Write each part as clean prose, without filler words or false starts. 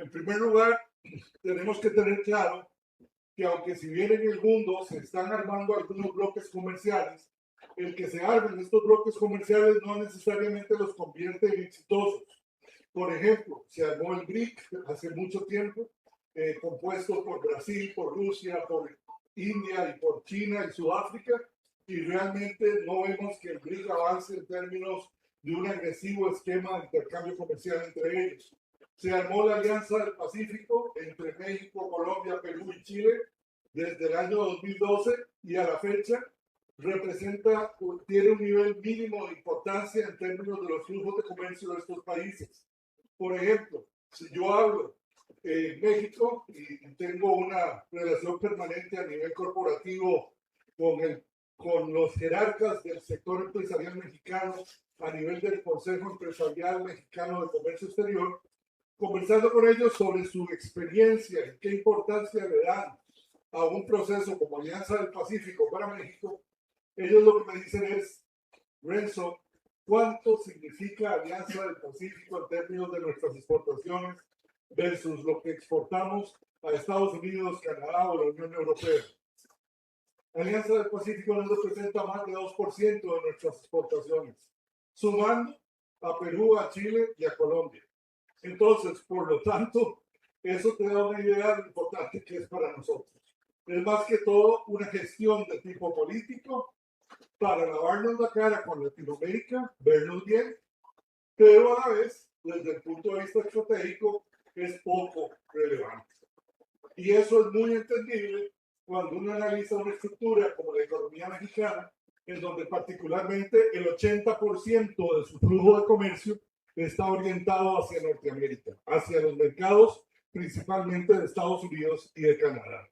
En primer lugar, tenemos que tener claro que aunque si bien en el mundo se están armando algunos bloques comerciales, el que se armen estos bloques comerciales no necesariamente los convierte en exitosos. Por ejemplo, se armó el BRIC hace mucho tiempo, compuesto por Brasil, por Rusia, por India y por China y Sudáfrica, y realmente no vemos que el BRIC avance en términos de un agresivo esquema de intercambio comercial entre ellos. Se armó la Alianza del Pacífico entre México, Colombia, Perú y Chile desde el año 2012 y a la fecha tiene un nivel mínimo de importancia en términos de los flujos de comercio de estos países. Por ejemplo, si yo hablo en México y tengo una relación permanente a nivel corporativo con los jerarcas del sector empresarial mexicano a nivel del Consejo Empresarial Mexicano de Comercio Exterior, conversando con ellos sobre su experiencia y qué importancia le dan a un proceso como Alianza del Pacífico para México, ellos lo que me dicen es, Renzo, ¿cuánto significa Alianza del Pacífico en términos de nuestras exportaciones versus lo que exportamos a Estados Unidos, Canadá o la Unión Europea? Alianza del Pacífico nos representa más de 2% de nuestras exportaciones, sumando a Perú, a Chile y a Colombia. Entonces, por lo tanto, eso te da una idea de lo importante que es para nosotros. Es más que todo una gestión de tipo político para lavarnos la cara con Latinoamérica, vernos bien, pero a la vez, desde el punto de vista estratégico, es poco relevante. Y eso es muy entendible cuando uno analiza una estructura como la economía mexicana, en donde particularmente el 80% de su flujo de comercio está orientado hacia Norteamérica, hacia los mercados principalmente de Estados Unidos y de Canadá.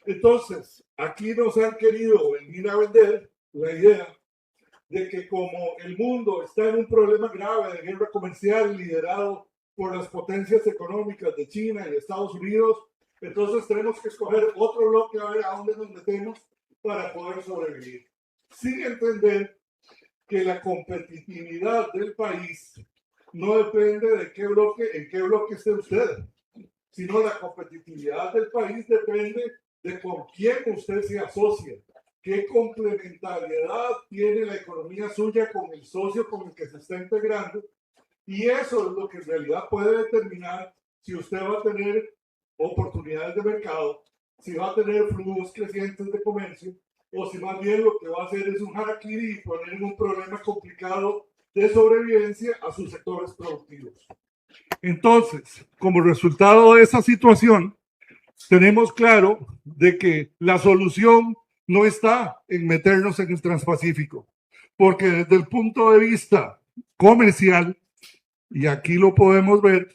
Entonces, aquí nos han querido venir a vender la idea de que como el mundo está en un problema grave de guerra comercial liderado por las potencias económicas de China y de Estados Unidos, entonces tenemos que escoger otro bloque a ver a dónde nos metemos para poder sobrevivir. Sin entender que la competitividad del país no depende de en qué bloque esté usted, sino la competitividad del país depende de con quién usted se asocia, qué complementariedad tiene la economía suya con el socio con el que se está integrando, y eso es lo que en realidad puede determinar si usted va a tener oportunidades de mercado, si va a tener flujos crecientes de comercio, o si más bien lo que va a hacer es un harakiri y poner en un problema complicado de sobrevivencia a sus sectores productivos. Entonces, como resultado de esa situación, tenemos claro de que la solución no está en meternos en el Transpacífico, porque desde el punto de vista comercial, y aquí lo podemos ver,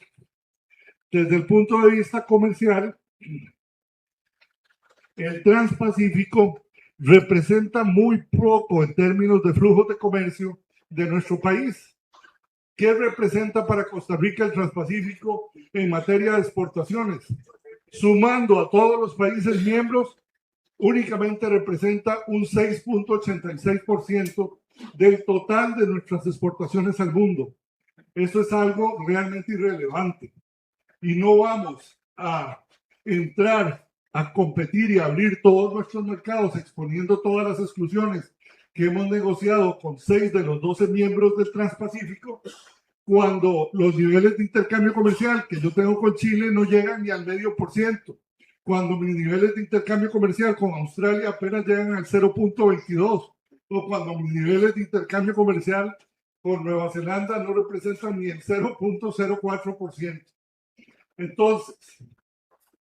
desde el punto de vista comercial, el Transpacífico representa muy poco en términos de flujos de comercio de nuestro país. ¿Qué representa para Costa Rica el Transpacífico en materia de exportaciones? Sumando a todos los países miembros, únicamente representa un 6.86% del total de nuestras exportaciones al mundo. Eso es algo realmente irrelevante. Y no vamos a entrar a competir y abrir todos nuestros mercados exponiendo todas las exclusiones que hemos negociado con 6 de los 12 miembros del Transpacífico, cuando los niveles de intercambio comercial que yo tengo con Chile no llegan ni al 0.5%, cuando mis niveles de intercambio comercial con Australia apenas llegan al 0.22%, o cuando mis niveles de intercambio comercial con Nueva Zelanda no representan ni el 0.04%. Entonces,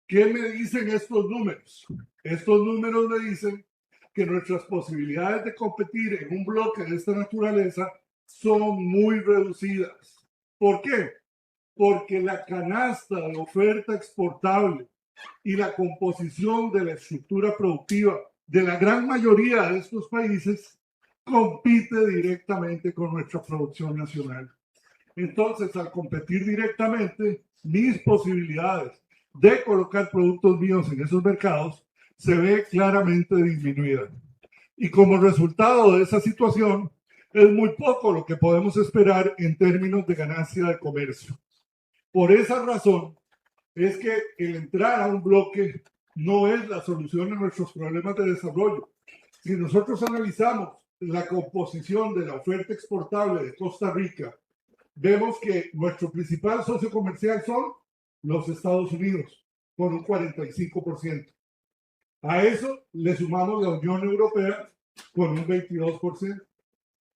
¿qué me dicen estos números? Estos números me dicen que nuestras posibilidades de competir en un bloque de esta naturaleza son muy reducidas. ¿Por qué? Porque la canasta de oferta exportable y la composición de la estructura productiva de la gran mayoría de estos países compite directamente con nuestra producción nacional. Entonces, al competir directamente, mis posibilidades de colocar productos míos en esos mercados se ve claramente disminuida. Y como resultado de esa situación, es muy poco lo que podemos esperar en términos de ganancia de comercio. Por esa razón, es que el entrar a un bloque no es la solución a nuestros problemas de desarrollo. Si nosotros analizamos la composición de la oferta exportable de Costa Rica, vemos que nuestro principal socio comercial son los Estados Unidos, con un 45%. A eso le sumamos la Unión Europea con un 22%.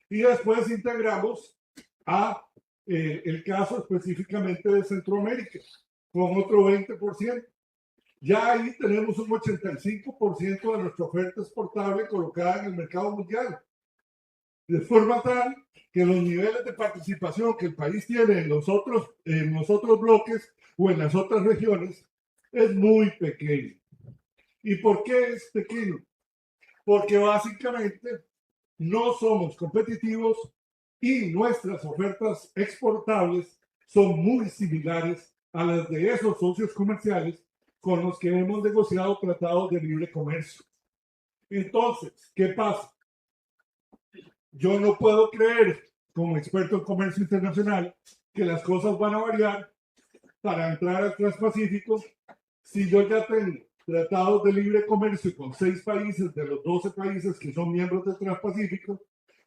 Y después integramos a el caso específicamente de Centroamérica, con otro 20%. Ya ahí tenemos un 85% de nuestra oferta exportable colocada en el mercado mundial. De forma tal que los niveles de participación que el país tiene en los otros bloques o en las otras regiones es muy pequeño. ¿Y por qué es pequeño? Porque básicamente no somos competitivos y nuestras ofertas exportables son muy similares a las de esos socios comerciales con los que hemos negociado tratados de libre comercio. Entonces, ¿qué pasa? Yo no puedo creer, como experto en comercio internacional, que las cosas van a variar para entrar al Transpacífico si yo ya tengo tratados de libre comercio con 6 países de los 12 países que son miembros del Transpacífico.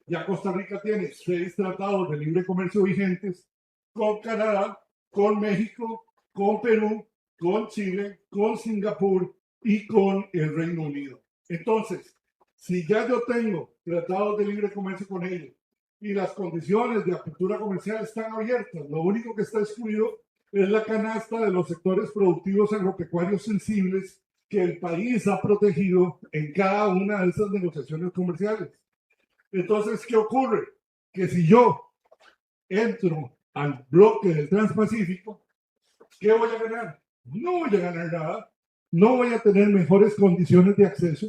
Ya Costa Rica tiene 6 tratados de libre comercio vigentes con Canadá, con México, con Perú, con Chile, con Singapur y con el Reino Unido. Entonces, si ya yo tengo tratados de libre comercio con ellos y las condiciones de apertura comercial están abiertas, lo único que está excluido es la canasta de los sectores productivos agropecuarios sensibles que el país ha protegido en cada una de esas negociaciones comerciales. Entonces, ¿qué ocurre? Que si yo entro al bloque del Transpacífico, ¿qué voy a ganar? No voy a ganar nada, no voy a tener mejores condiciones de acceso,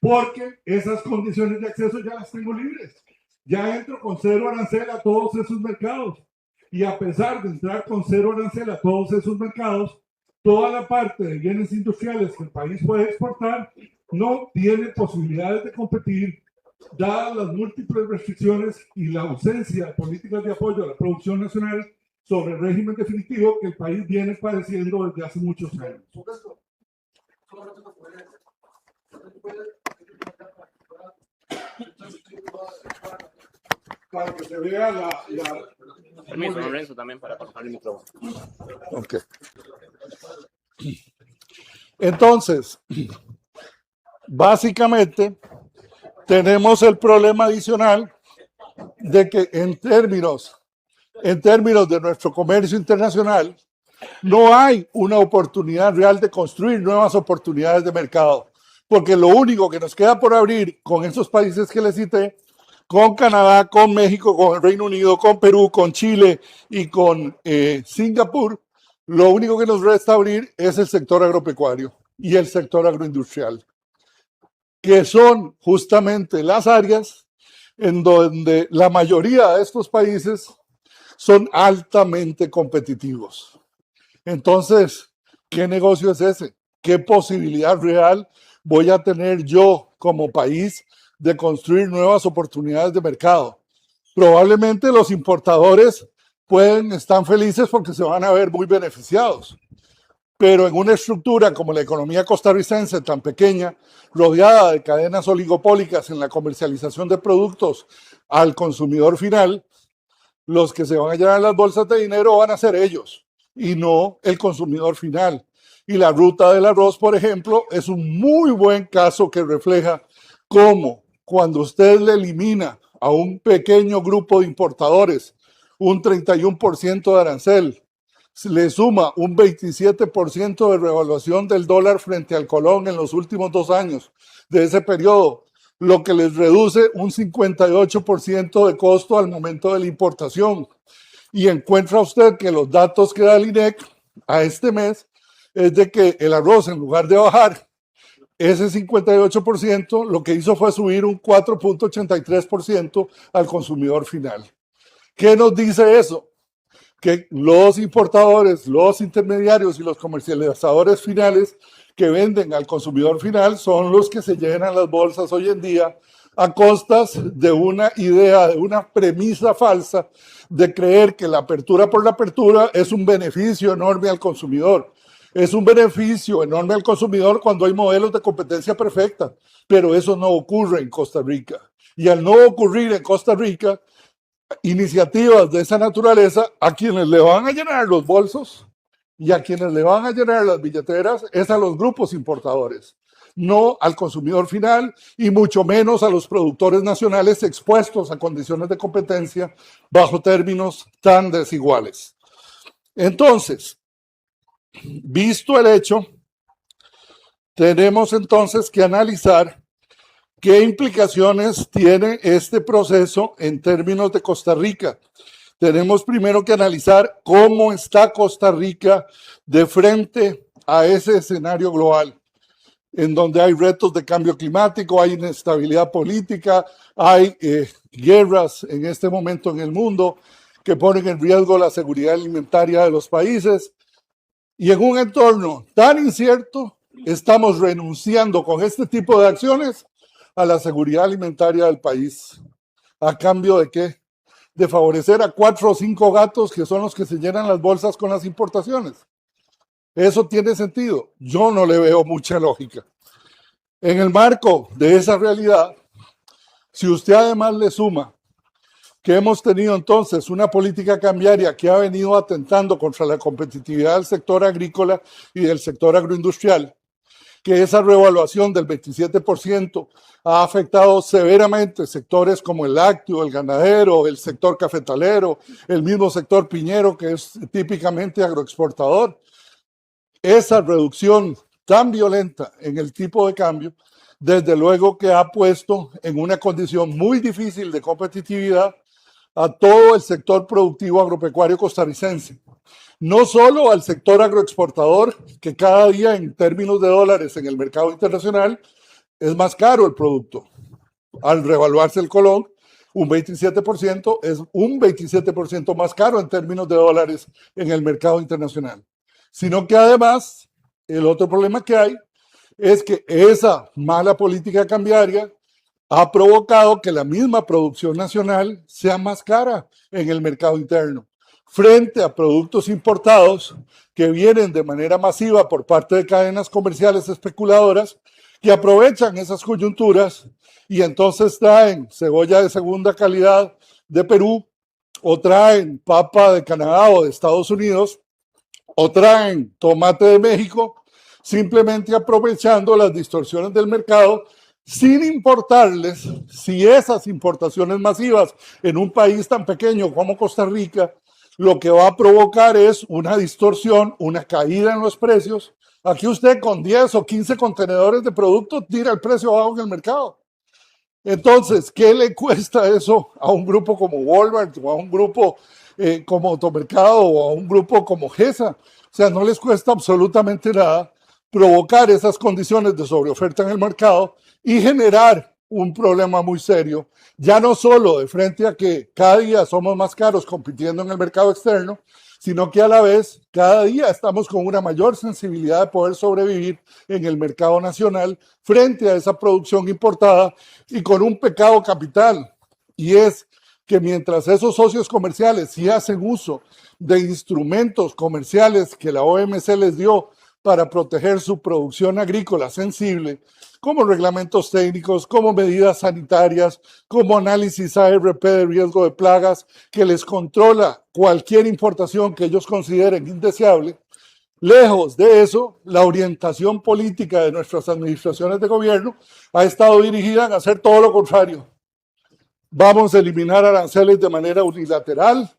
porque esas condiciones de acceso ya las tengo libres. Ya entro con 0 arancel a todos esos mercados. Y a pesar de entrar con 0 arancel a todos esos mercados, toda la parte de bienes industriales que el país puede exportar no tiene posibilidades de competir, dadas las múltiples restricciones y la ausencia de políticas de apoyo a la producción nacional sobre el régimen definitivo que el país viene padeciendo desde hace muchos años. Para que se vea la... Permiso, Lorenzo, también para pasar el micrófono. Ok. Entonces, básicamente, tenemos el problema adicional de que en términos de nuestro comercio internacional, no hay una oportunidad real de construir nuevas oportunidades de mercado, porque lo único que nos queda por abrir con esos países que les cité, con Canadá, con México, con el Reino Unido, con Perú, con Chile y con Singapur, lo único que nos resta abrir es el sector agropecuario y el sector agroindustrial, que son justamente las áreas en donde la mayoría de estos países son altamente competitivos. Entonces, ¿qué negocio es ese? ¿Qué posibilidad real voy a tener yo como país de construir nuevas oportunidades de mercado? Probablemente los importadores están felices porque se van a ver muy beneficiados, pero en una estructura como la economía costarricense tan pequeña, rodeada de cadenas oligopólicas en la comercialización de productos al consumidor final, los que se van a llenar las bolsas de dinero van a ser ellos y no el consumidor final. Y la ruta del arroz, por ejemplo, es un muy buen caso que refleja cómo cuando usted le elimina a un pequeño grupo de importadores un 31% de arancel, le suma un 27% de revaluación del dólar frente al colón en los últimos 2 años de ese periodo, lo que les reduce un 58% de costo al momento de la importación. Y encuentra usted que los datos que da el INEC a este mes es de que el arroz, en lugar de bajar ese 58%, lo que hizo fue subir un 4.83% al consumidor final. ¿Qué nos dice eso? Que los importadores, los intermediarios y los comercializadores finales que venden al consumidor final son los que se llenan las bolsas hoy en día a costas de una idea, de una premisa falsa de creer que la apertura por la apertura es un beneficio enorme al consumidor. Es un beneficio enorme al consumidor cuando hay modelos de competencia perfecta, pero eso no ocurre en Costa Rica. Y al no ocurrir en Costa Rica, iniciativas de esa naturaleza, a quienes le van a llenar los bolsos y a quienes le van a llenar las billeteras es a los grupos importadores, no al consumidor final y mucho menos a los productores nacionales expuestos a condiciones de competencia bajo términos tan desiguales. Entonces, visto el hecho, tenemos entonces que analizar qué implicaciones tiene este proceso en términos de Costa Rica. Tenemos primero que analizar cómo está Costa Rica de frente a ese escenario global, en donde hay retos de cambio climático, hay inestabilidad política, hay guerras en este momento en el mundo que ponen en riesgo la seguridad alimentaria de los países. Y en un entorno tan incierto, estamos renunciando con este tipo de acciones a la seguridad alimentaria del país. ¿A cambio de qué? De favorecer a 4 o 5 gatos que son los que se llenan las bolsas con las importaciones. ¿Eso tiene sentido? Yo no le veo mucha lógica. En el marco de esa realidad, si usted además le suma que hemos tenido entonces una política cambiaria que ha venido atentando contra la competitividad del sector agrícola y del sector agroindustrial, que esa revaluación del 27% ha afectado severamente sectores como el lácteo, el ganadero, el sector cafetalero, el mismo sector piñero, que es típicamente agroexportador. Esa reducción tan violenta en el tipo de cambio, desde luego que ha puesto en una condición muy difícil de competitividad a todo el sector productivo agropecuario costarricense. No solo al sector agroexportador, que cada día en términos de dólares en el mercado internacional es más caro el producto. Al revaluarse el colón, un 27% es un 27% más caro en términos de dólares en el mercado internacional. Sino que además, el otro problema que hay es que esa mala política cambiaria ha provocado que la misma producción nacional sea más cara en el mercado interno, frente a productos importados que vienen de manera masiva por parte de cadenas comerciales especuladoras que aprovechan esas coyunturas y entonces traen cebolla de segunda calidad de Perú o traen papa de Canadá o de Estados Unidos o traen tomate de México, simplemente aprovechando las distorsiones del mercado sin importarles si esas importaciones masivas en un país tan pequeño como Costa Rica lo que va a provocar es una distorsión, una caída en los precios. Aquí usted con 10 o 15 contenedores de producto tira el precio abajo en el mercado. Entonces, ¿qué le cuesta eso a un grupo como Walmart o a un grupo como Automercado o a un grupo como GESA? O sea, no les cuesta absolutamente nada provocar esas condiciones de sobreoferta en el mercado y generar un problema muy serio, ya no solo de frente a que cada día somos más caros compitiendo en el mercado externo, sino que a la vez cada día estamos con una mayor sensibilidad de poder sobrevivir en el mercado nacional frente a esa producción importada y con un pecado capital, y es que mientras esos socios comerciales sí hacen uso de instrumentos comerciales que la OMC les dio para proteger su producción agrícola sensible, como reglamentos técnicos, como medidas sanitarias, como análisis ARP de riesgo de plagas, que les controla cualquier importación que ellos consideren indeseable. Lejos de eso, la orientación política de nuestras administraciones de gobierno ha estado dirigida a hacer todo lo contrario. Vamos a eliminar aranceles de manera unilateral,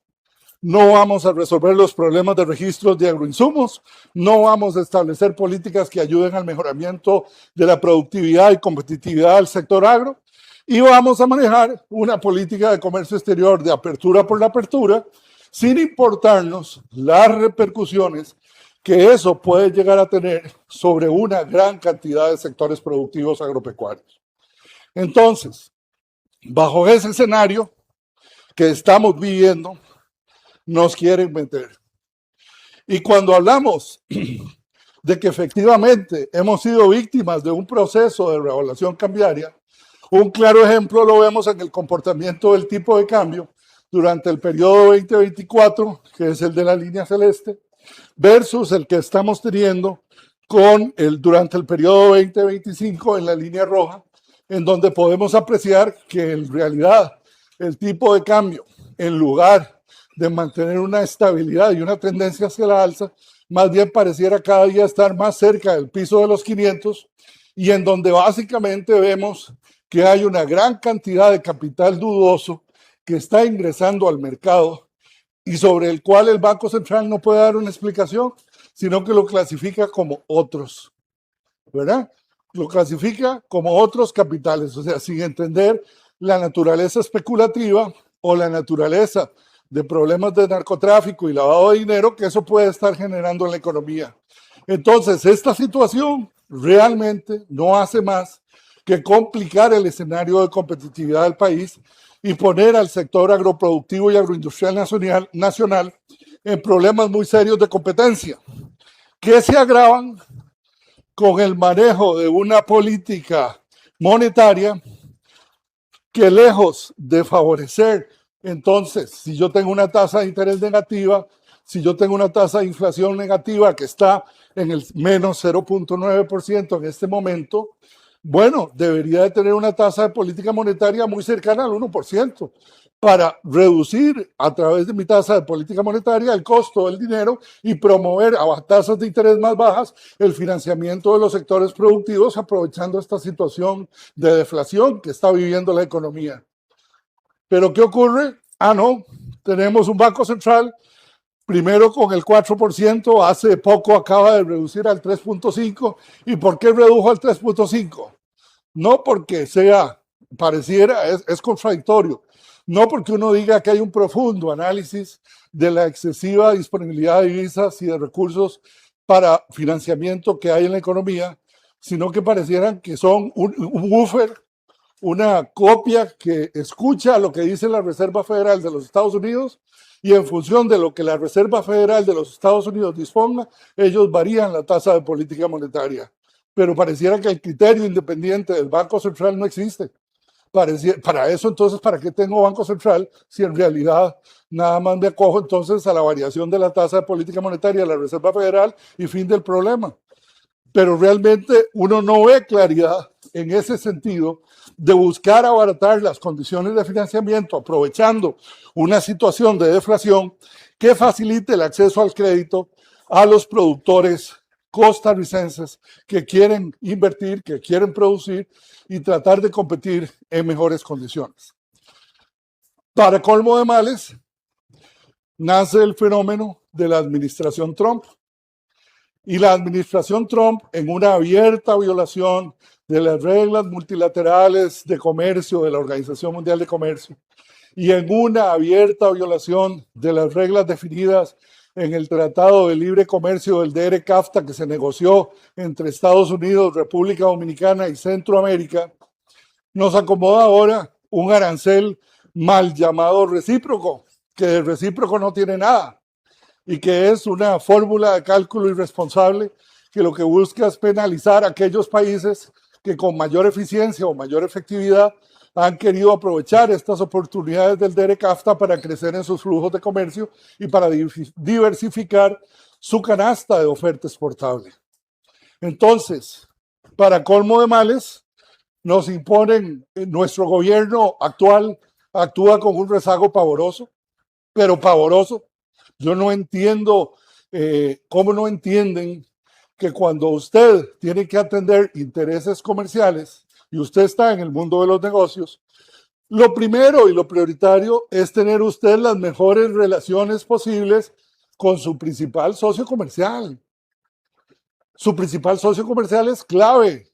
no vamos a resolver los problemas de registros de agroinsumos, no vamos a establecer políticas que ayuden al mejoramiento de la productividad y competitividad del sector agro y vamos a manejar una política de comercio exterior de apertura por la apertura sin importarnos las repercusiones que eso puede llegar a tener sobre una gran cantidad de sectores productivos agropecuarios. Entonces, bajo ese escenario que estamos viviendo, nos quieren meter. Y cuando hablamos de que efectivamente hemos sido víctimas de un proceso de revaluación cambiaria, un claro ejemplo lo vemos en el comportamiento del tipo de cambio durante el periodo 2024, que es el de la línea celeste, versus el que estamos teniendo durante el periodo 2025 en la línea roja, en donde podemos apreciar que en realidad el tipo de cambio, en lugar de mantener una estabilidad y una tendencia hacia la alza, más bien pareciera cada día estar más cerca del piso de los 500, y en donde básicamente vemos que hay una gran cantidad de capital dudoso que está ingresando al mercado y sobre el cual el Banco Central no puede dar una explicación, sino que lo clasifica como otros, ¿verdad? Lo clasifica como otros capitales, o sea, sin entender la naturaleza especulativa o la naturaleza de problemas de narcotráfico y lavado de dinero que eso puede estar generando en la economía. Entonces, esta situación realmente no hace más que complicar el escenario de competitividad del país y poner al sector agroproductivo y agroindustrial nacional en problemas muy serios de competencia, que se agravan con el manejo de una política monetaria que, lejos de favorecer, entonces, si yo tengo una tasa de interés negativa, si yo tengo una tasa de inflación negativa que está en el menos 0.9% en este momento, bueno, debería de tener una tasa de política monetaria muy cercana al 1% para reducir a través de mi tasa de política monetaria el costo del dinero y promover a tasas de interés más bajas el financiamiento de los sectores productivos, aprovechando esta situación de deflación que está viviendo la economía. ¿Pero qué ocurre? No, tenemos un Banco Central primero con el 4%, hace poco acaba de reducir al 3.5%. ¿Y por qué redujo al 3.5%? No porque pareciera, es contradictorio. No porque uno diga que hay un profundo análisis de la excesiva disponibilidad de divisas y de recursos para financiamiento que hay en la economía, sino que parecieran que son un buffer, una copia que escucha lo que dice la Reserva Federal de los Estados Unidos y en función de lo que la Reserva Federal de los Estados Unidos disponga, ellos varían la tasa de política monetaria. Pero pareciera que el criterio independiente del Banco Central no existe. Para eso, entonces, ¿para qué tengo Banco Central si en realidad nada más me acojo entonces a la variación de la tasa de política monetaria de la Reserva Federal y fin del problema? Pero realmente uno no ve claridad en ese sentido de buscar abaratar las condiciones de financiamiento aprovechando una situación de deflación que facilite el acceso al crédito a los productores costarricenses que quieren invertir, que quieren producir y tratar de competir en mejores condiciones. Para colmo de males, nace el fenómeno de la administración Trump. Y la administración Trump, en una abierta violación de las reglas multilaterales de comercio de la Organización Mundial de Comercio y en una abierta violación de las reglas definidas en el Tratado de Libre Comercio del DR-CAFTA que se negoció entre Estados Unidos, República Dominicana y Centroamérica, nos acomoda ahora un arancel mal llamado recíproco, que de recíproco no tiene nada y que es una fórmula de cálculo irresponsable que lo que busca es penalizar a aquellos países que con mayor eficiencia o mayor efectividad han querido aprovechar estas oportunidades del DR-CAFTA para crecer en sus flujos de comercio y para diversificar su canasta de oferta exportable. Entonces, para colmo de males, nos imponen, nuestro gobierno actual actúa con un rezago pavoroso, pero pavoroso. Yo no entiendo cómo no entienden que cuando usted tiene que atender intereses comerciales y usted está en el mundo de los negocios, lo primero y lo prioritario es tener usted las mejores relaciones posibles con su principal socio comercial. Su principal socio comercial es clave.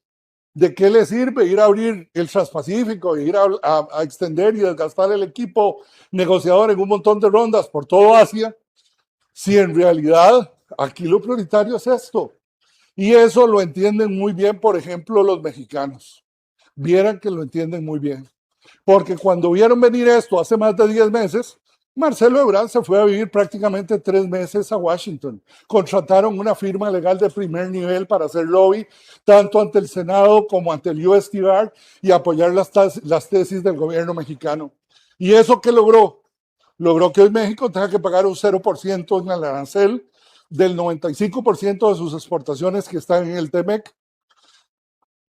¿De qué le sirve ir a abrir el Transpacífico, ir a extender y desgastar el equipo negociador en un montón de rondas por todo Asia, si en realidad aquí lo prioritario es esto? Y eso lo entienden muy bien, por ejemplo, los mexicanos. Vieran que lo entienden muy bien. Porque cuando vieron venir esto hace más de 10 meses, Marcelo Ebrard se fue a vivir prácticamente 3 meses a Washington. Contrataron una firma legal de primer nivel para hacer lobby, tanto ante el Senado como ante el USTR y apoyar las tesis del gobierno mexicano. ¿Y eso qué logró? Logró que hoy México tenga que pagar un 0% en el arancel del 95% de sus exportaciones que están en el TEMEC.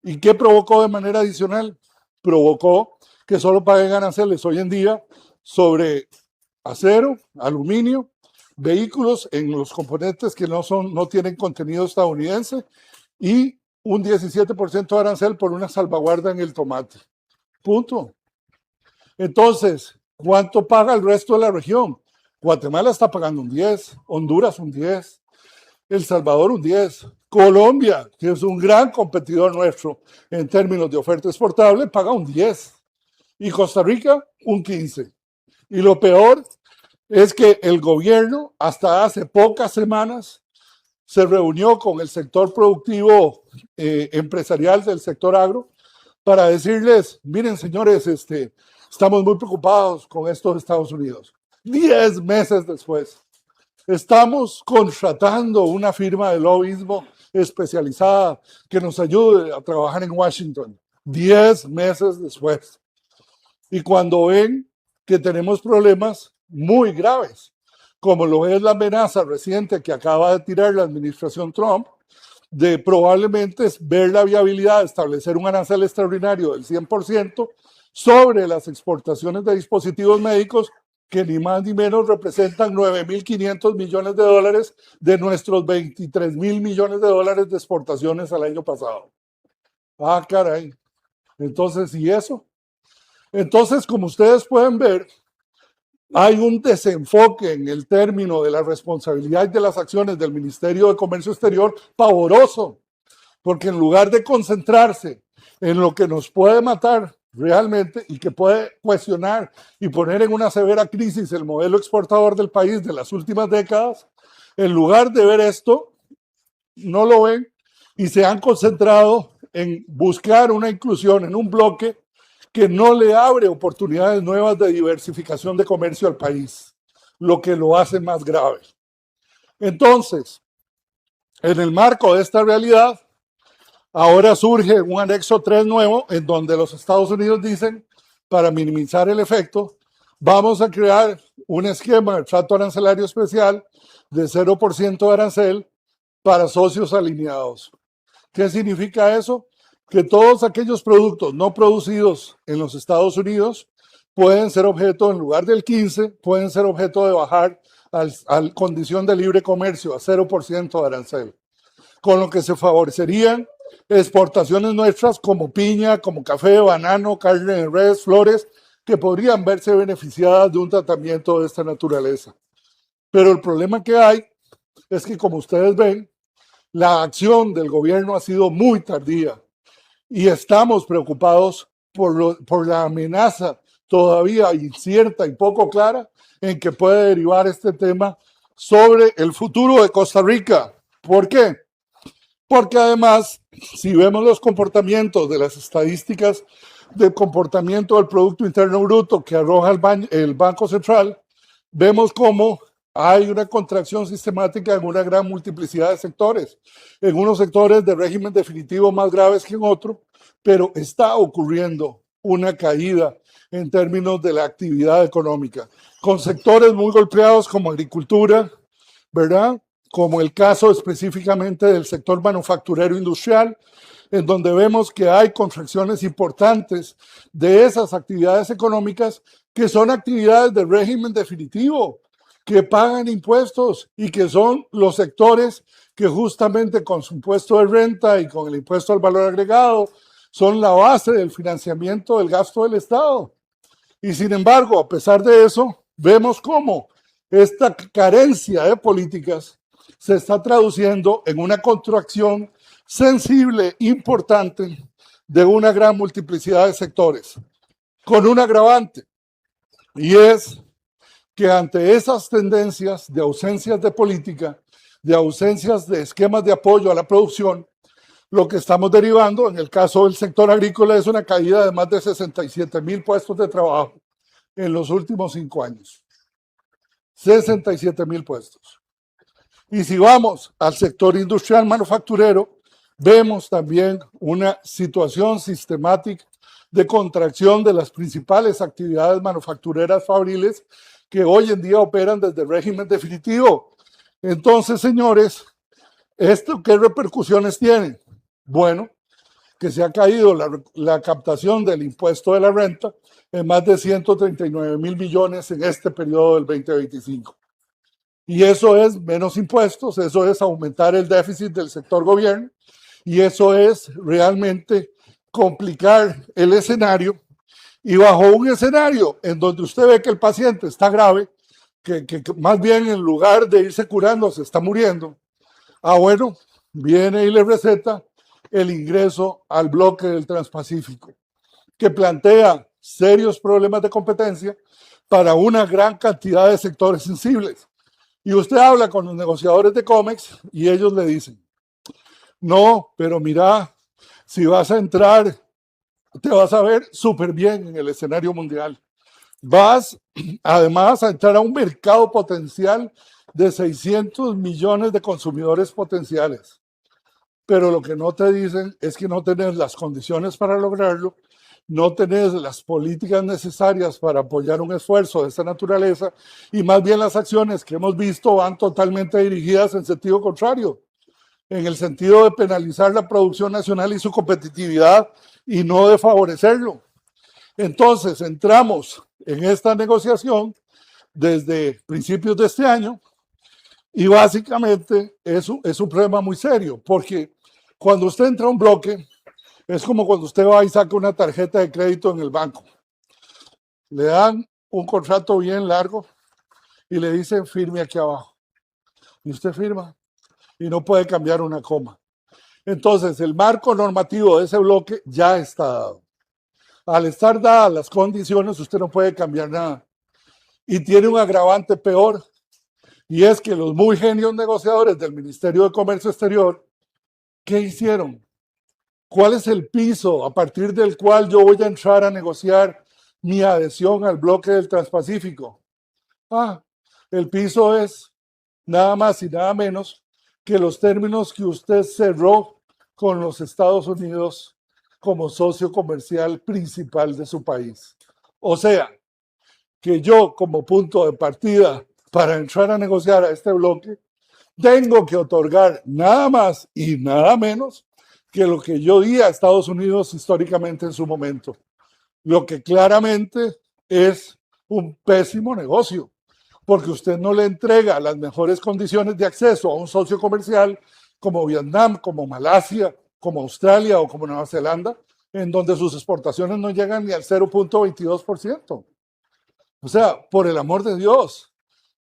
¿Y qué provocó de manera adicional? Provocó que solo paguen aranceles hoy en día sobre acero, aluminio, vehículos en los componentes que no tienen contenido estadounidense y un 17% de arancel por una salvaguarda en el tomate. Punto. Entonces, ¿cuánto paga el resto de la región? Guatemala está pagando un 10, Honduras un 10, El Salvador un 10, Colombia, que es un gran competidor nuestro en términos de oferta exportable, paga un 10 y Costa Rica un 15. Y lo peor es que el gobierno hasta hace pocas semanas se reunió con el sector productivo empresarial del sector agro para decirles, miren señores, estamos muy preocupados con esto de Estados Unidos. 10 meses después, estamos contratando una firma de lobbyismo especializada que nos ayude a trabajar en Washington. 10 meses después. Y cuando ven que tenemos problemas muy graves, como lo es la amenaza reciente que acaba de tirar la administración Trump, de probablemente ver la viabilidad de establecer un arancel extraordinario del 100% sobre las exportaciones de dispositivos médicos que ni más ni menos representan 9.500 millones de dólares de nuestros 23.000 millones de dólares de exportaciones al año pasado. Ah, caray. Entonces, ¿y eso? Entonces, como ustedes pueden ver, hay un desenfoque en el término de la responsabilidad de las acciones del Ministerio de Comercio Exterior pavoroso, porque en lugar de concentrarse en lo que nos puede matar realmente y que puede cuestionar y poner en una severa crisis el modelo exportador del país de las últimas décadas, en lugar de ver esto, no lo ven y se han concentrado en buscar una inclusión en un bloque que no le abre oportunidades nuevas de diversificación de comercio al país, lo que lo hace más grave. Entonces, en el marco de esta realidad, ahora surge un anexo 3 nuevo en donde los Estados Unidos dicen, para minimizar el efecto, vamos a crear un esquema de trato arancelario especial de 0% de arancel para socios alineados. ¿Qué significa eso? Que todos aquellos productos no producidos en los Estados Unidos pueden ser objeto, en lugar del 15, pueden ser objeto de bajar a condición de libre comercio a 0% de arancel, con lo que se favorecerían exportaciones nuestras como piña, como café, banano, carne de res, flores, que podrían verse beneficiadas de un tratamiento de esta naturaleza. Pero el problema que hay es que, como ustedes ven, la acción del gobierno ha sido muy tardía. Y estamos preocupados por la amenaza todavía incierta y poco clara en que puede derivar este tema sobre el futuro de Costa Rica. ¿Por qué? Porque además, si vemos los comportamientos de las estadísticas del comportamiento del Producto Interno Bruto que arroja el Banco Central, vemos cómo hay una contracción sistemática en una gran multiplicidad de sectores, en unos sectores de régimen definitivo más graves que en otros, pero está ocurriendo una caída en términos de la actividad económica, con sectores muy golpeados como agricultura, ¿verdad? Como el caso específicamente del sector manufacturero industrial, en donde vemos que hay contracciones importantes de esas actividades económicas que son actividades de régimen definitivo, que pagan impuestos y que son los sectores que justamente con su impuesto de renta y con el impuesto al valor agregado son la base del financiamiento del gasto del Estado. Y sin embargo, a pesar de eso, vemos cómo esta carencia de políticas se está traduciendo en una contracción sensible, importante, de una gran multiplicidad de sectores, con un agravante, y es que ante esas tendencias de ausencias de política, de ausencias de esquemas de apoyo a la producción, lo que estamos derivando en el caso del sector agrícola es una caída de más de 67,000 puestos de trabajo en los últimos 5 años. 67,000 puestos. Y si vamos al sector industrial manufacturero, vemos también una situación sistemática de contracción de las principales actividades manufactureras fabriles que hoy en día operan desde el régimen definitivo. Entonces, señores, ¿esto qué repercusiones tiene? Bueno, que se ha caído la captación del impuesto de la renta en más de 139.000 millones en este periodo del 2025. Y eso es menos impuestos, eso es aumentar el déficit del sector gobierno y eso es realmente complicar el escenario. Y bajo un escenario en donde usted ve que el paciente está grave, que más bien en lugar de irse curando se está muriendo, bueno, viene y le receta el ingreso al bloque del Transpacífico, que plantea serios problemas de competencia para una gran cantidad de sectores sensibles. Y usted habla con los negociadores de COMEX y ellos le dicen, no, pero mira, si vas a entrar, te vas a ver súper bien en el escenario mundial. Vas además a entrar a un mercado potencial de 600 millones de consumidores potenciales. Pero lo que no te dicen es que no tenés las condiciones para lograrlo, no tenés las políticas necesarias para apoyar un esfuerzo de esta naturaleza y más bien las acciones que hemos visto van totalmente dirigidas en sentido contrario, en el sentido de penalizar la producción nacional y su competitividad y no de favorecerlo. Entonces entramos en esta negociación desde principios de este año y básicamente es un problema muy serio porque cuando usted entra a un bloque es como cuando usted va y saca una tarjeta de crédito en el banco. Le dan un contrato bien largo y le dicen firme aquí abajo. Y usted firma y no puede cambiar una coma. Entonces el marco normativo de ese bloque ya está dado. Al estar dadas las condiciones, usted no puede cambiar nada. Y tiene un agravante peor, y es que los muy genios negociadores del Ministerio de Comercio Exterior, ¿qué hicieron? ¿Cuál es el piso a partir del cual yo voy a entrar a negociar mi adhesión al bloque del Transpacífico? El piso es nada más y nada menos que los términos que usted cerró con los Estados Unidos como socio comercial principal de su país. O sea, que yo como punto de partida para entrar a negociar a este bloque, tengo que otorgar nada más y nada menos que lo que yo di a Estados Unidos históricamente en su momento. Lo que claramente es un pésimo negocio, porque usted no le entrega las mejores condiciones de acceso a un socio comercial como Vietnam, como Malasia, como Australia o como Nueva Zelanda, en donde sus exportaciones no llegan ni al 0.22%. O sea, por el amor de Dios,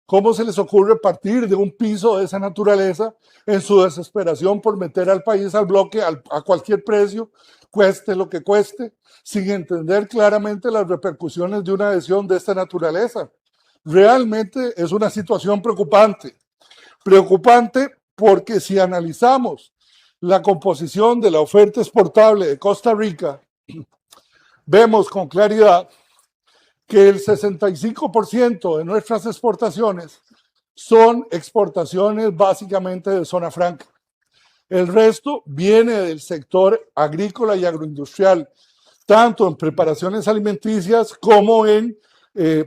¿cómo se les ocurre partir de un piso de esa naturaleza en su desesperación por meter al país al bloque a cualquier precio, cueste lo que cueste, sin entender claramente las repercusiones de una adhesión de esta naturaleza? Realmente es una situación preocupante. Preocupante porque si analizamos la composición de la oferta exportable de Costa Rica, vemos con claridad que el 65% de nuestras exportaciones son exportaciones básicamente de zona franca. El resto viene del sector agrícola y agroindustrial, tanto en preparaciones alimenticias como en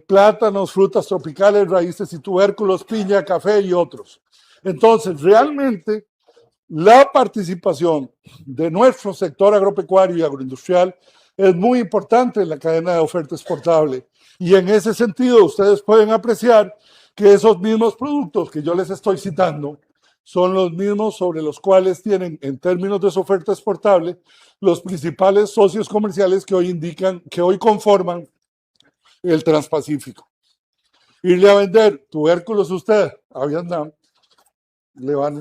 plátanos, frutas tropicales, raíces y tubérculos, piña, café y otros. Entonces, realmente, la participación de nuestro sector agropecuario y agroindustrial es muy importante en la cadena de oferta exportable. Y en ese sentido, ustedes pueden apreciar que esos mismos productos que yo les estoy citando son los mismos sobre los cuales tienen, en términos de su oferta exportable, los principales socios comerciales que hoy conforman el Transpacífico. Irle a vender tubérculos usted a Vietnam,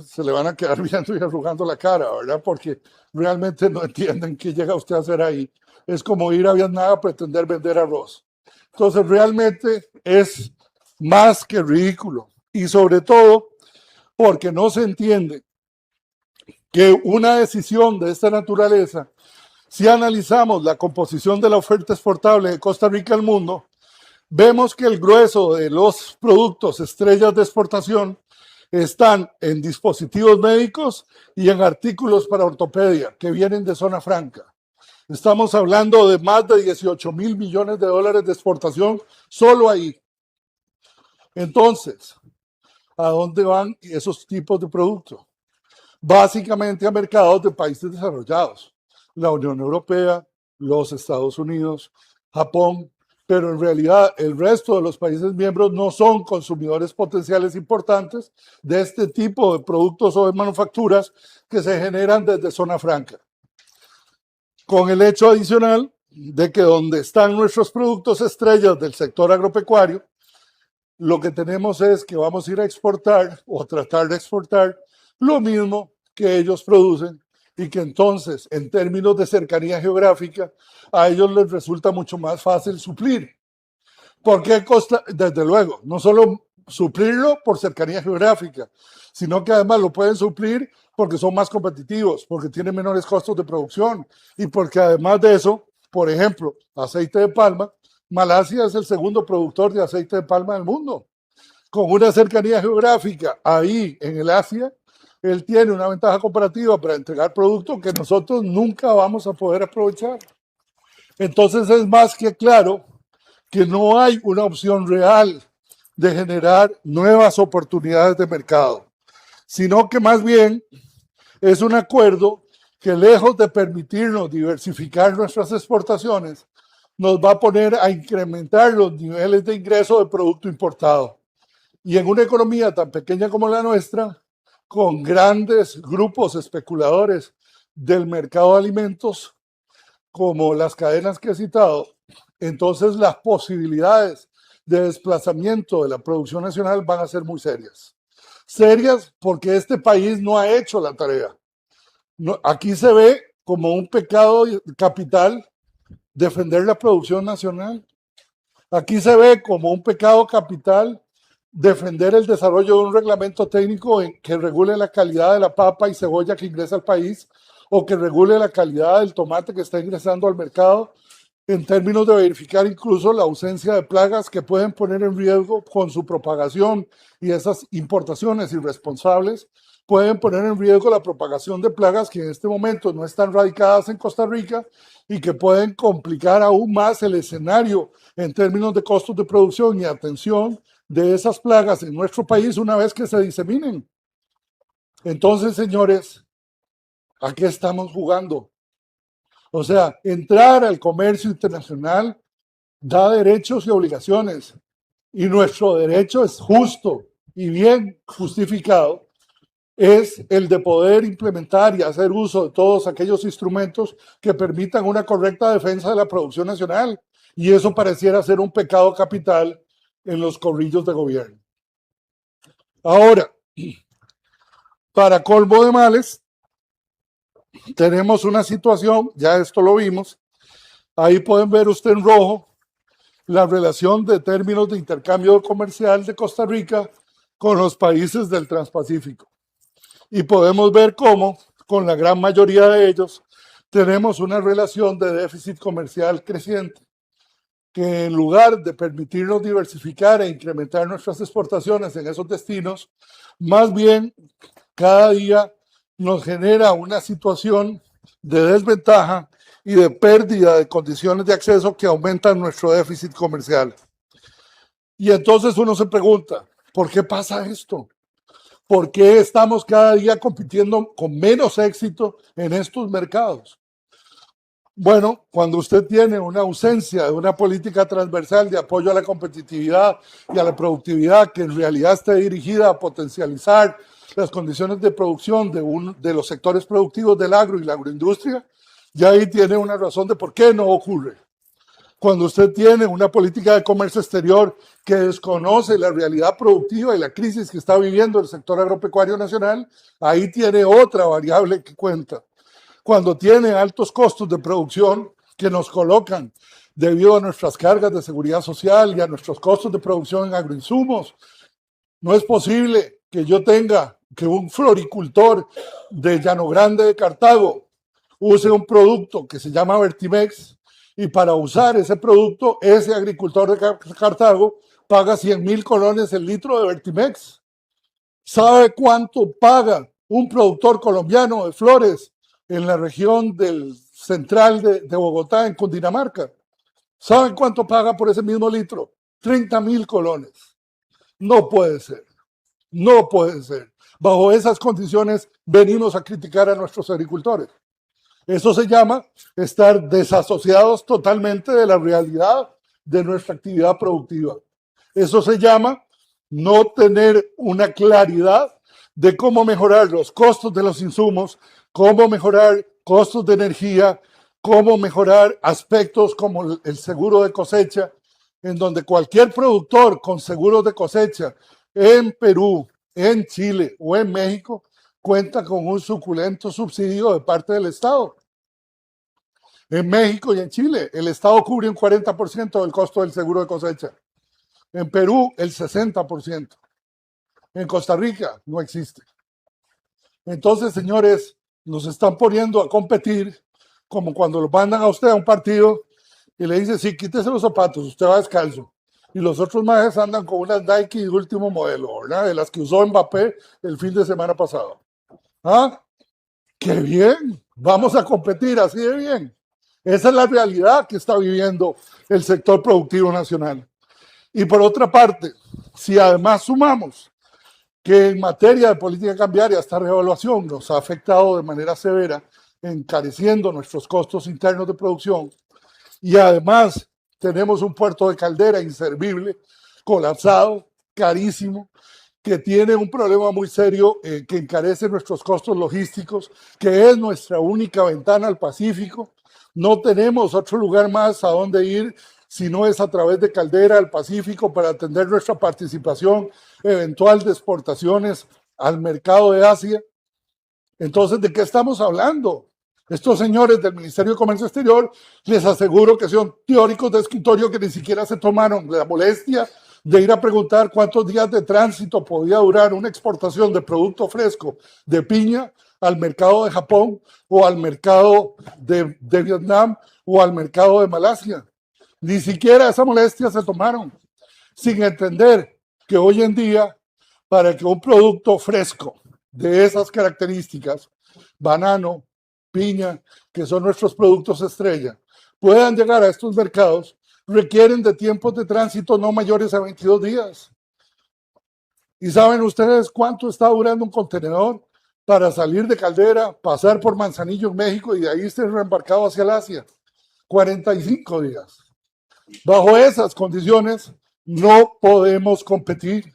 se le van a quedar viendo y arrugando la cara, ¿verdad? Porque realmente no entienden qué llega usted a hacer ahí. Es como ir a Vietnam a pretender vender arroz. Entonces, realmente es más que ridículo. Y sobre todo, porque no se entiende que una decisión de esta naturaleza, si analizamos la composición de la oferta exportable de Costa Rica al mundo, vemos que el grueso de los productos estrellas de exportación están en dispositivos médicos y en artículos para ortopedia que vienen de zona franca. Estamos hablando de más de 18.000 millones de dólares de exportación solo ahí. Entonces, ¿a dónde van esos tipos de productos? Básicamente a mercados de países desarrollados, la Unión Europea, los Estados Unidos, Japón, pero en realidad el resto de los países miembros no son consumidores potenciales importantes de este tipo de productos o de manufacturas que se generan desde zona franca. Con el hecho adicional de que donde están nuestros productos estrellas del sector agropecuario, lo que tenemos es que vamos a ir a exportar o tratar de exportar lo mismo que ellos producen y que entonces, en términos de cercanía geográfica, a ellos les resulta mucho más fácil suplir. ¿Por qué costa? Desde luego, no solo suplirlo por cercanía geográfica, sino que además lo pueden suplir porque son más competitivos, porque tienen menores costos de producción y porque además de eso, por ejemplo, aceite de palma, Malasia es el segundo productor de aceite de palma del mundo. Con una cercanía geográfica ahí en el Asia, él tiene una ventaja comparativa para entregar productos que nosotros nunca vamos a poder aprovechar. Entonces es más que claro que no hay una opción real de generar nuevas oportunidades de mercado, sino que más bien es un acuerdo que lejos de permitirnos diversificar nuestras exportaciones, nos va a poner a incrementar los niveles de ingreso de producto importado. Y en una economía tan pequeña como la nuestra, con grandes grupos especuladores del mercado de alimentos, como las cadenas que he citado, entonces las posibilidades de desplazamiento de la producción nacional van a ser muy serias. Serias porque este país no ha hecho la tarea. No, aquí se ve como un pecado capital defender la producción nacional. Aquí se ve como un pecado capital defender el desarrollo de un reglamento técnico que regule la calidad de la papa y cebolla que ingresa al país o que regule la calidad del tomate que está ingresando al mercado en términos de verificar incluso la ausencia de plagas que pueden poner en riesgo con su propagación, y esas importaciones irresponsables pueden poner en riesgo la propagación de plagas que en este momento no están radicadas en Costa Rica y que pueden complicar aún más el escenario en términos de costos de producción y atención de esas plagas en nuestro país una vez que se diseminen. Entonces, señores, ¿a qué estamos jugando? O sea, entrar al comercio internacional da derechos y obligaciones, y nuestro derecho es justo y bien justificado, es el de poder implementar y hacer uso de todos aquellos instrumentos que permitan una correcta defensa de la producción nacional, y eso pareciera ser un pecado capital en los corrillos de gobierno. Ahora, para colmo de males, tenemos una situación, ya esto lo vimos, ahí pueden ver usted en rojo la relación de términos de intercambio comercial de Costa Rica con los países del Transpacífico. Y podemos ver cómo, con la gran mayoría de ellos, tenemos una relación de déficit comercial creciente, que en lugar de permitirnos diversificar e incrementar nuestras exportaciones en esos destinos, más bien cada día nos genera una situación de desventaja y de pérdida de condiciones de acceso que aumentan nuestro déficit comercial. Y entonces uno se pregunta, ¿por qué pasa esto? ¿Por qué estamos cada día compitiendo con menos éxito en estos mercados? Bueno, cuando usted tiene una ausencia de una política transversal de apoyo a la competitividad y a la productividad que en realidad esté dirigida a potencializar las condiciones de producción de los sectores productivos del agro y la agroindustria, ya ahí tiene una razón de por qué no ocurre. Cuando usted tiene una política de comercio exterior que desconoce la realidad productiva y la crisis que está viviendo el sector agropecuario nacional, ahí tiene otra variable que cuenta. Cuando tiene altos costos de producción que nos colocan debido a nuestras cargas de seguridad social y a nuestros costos de producción en agroinsumos, no es posible que yo tenga que un floricultor de Llano Grande de Cartago use un producto que se llama Vertimex, y para usar ese producto, ese agricultor de Cartago paga 100,000 colones el litro de Vertimex. ¿Sabe cuánto paga un productor colombiano de flores en la región del central de Bogotá, en Cundinamarca? ¿Saben cuánto paga por ese mismo litro? 30,000 colones. No puede ser. No puede ser. Bajo esas condiciones venimos a criticar a nuestros agricultores. Eso se llama estar desasociados totalmente de la realidad de nuestra actividad productiva. Eso se llama no tener una claridad de cómo mejorar los costos de los insumos, cómo mejorar costos de energía, cómo mejorar aspectos como el seguro de cosecha, en donde cualquier productor con seguros de cosecha en Perú, en Chile o en México cuenta con un suculento subsidio de parte del Estado. En México y en Chile, el Estado cubre un 40% del costo del seguro de cosecha. En Perú, el 60%. En Costa Rica, no existe. Entonces, señores, nos están poniendo a competir como cuando lo mandan a usted a un partido y le dicen, sí, quítese los zapatos, usted va descalzo. Y los otros majes andan con unas Nike de último modelo, ¿verdad? De las que usó Mbappé el fin de semana pasado. ¿Ah? ¡Qué bien! Vamos a competir así de bien. Esa es la realidad que está viviendo el sector productivo nacional. Y por otra parte, si además sumamos que en materia de política cambiaria esta revaluación nos ha afectado de manera severa, encareciendo nuestros costos internos de producción, y además tenemos un puerto de Caldera inservible, colapsado, carísimo, que tiene un problema muy serio que encarece nuestros costos logísticos, que es nuestra única ventana al Pacífico. No tenemos otro lugar más a donde ir si no es a través de Caldera al Pacífico para atender nuestra participación eventual de exportaciones al mercado de Asia. Entonces, ¿de qué estamos hablando? Estos señores del Ministerio de Comercio Exterior, les aseguro que son teóricos de escritorio que ni siquiera se tomaron la molestia de ir a preguntar cuántos días de tránsito podía durar una exportación de producto fresco de piña al mercado de Japón o al mercado de Vietnam o al mercado de Malasia. Ni siquiera esa molestia se tomaron, sin entender que hoy en día, para que un producto fresco de esas características, banano, piña, que son nuestros productos estrella, puedan llegar a estos mercados, requieren de tiempos de tránsito no mayores a 22 días. ¿Y saben ustedes cuánto está durando un contenedor para salir de Caldera, pasar por Manzanillo en México y de ahí ser reembarcado hacia el Asia? 45 días. Bajo esas condiciones no podemos competir.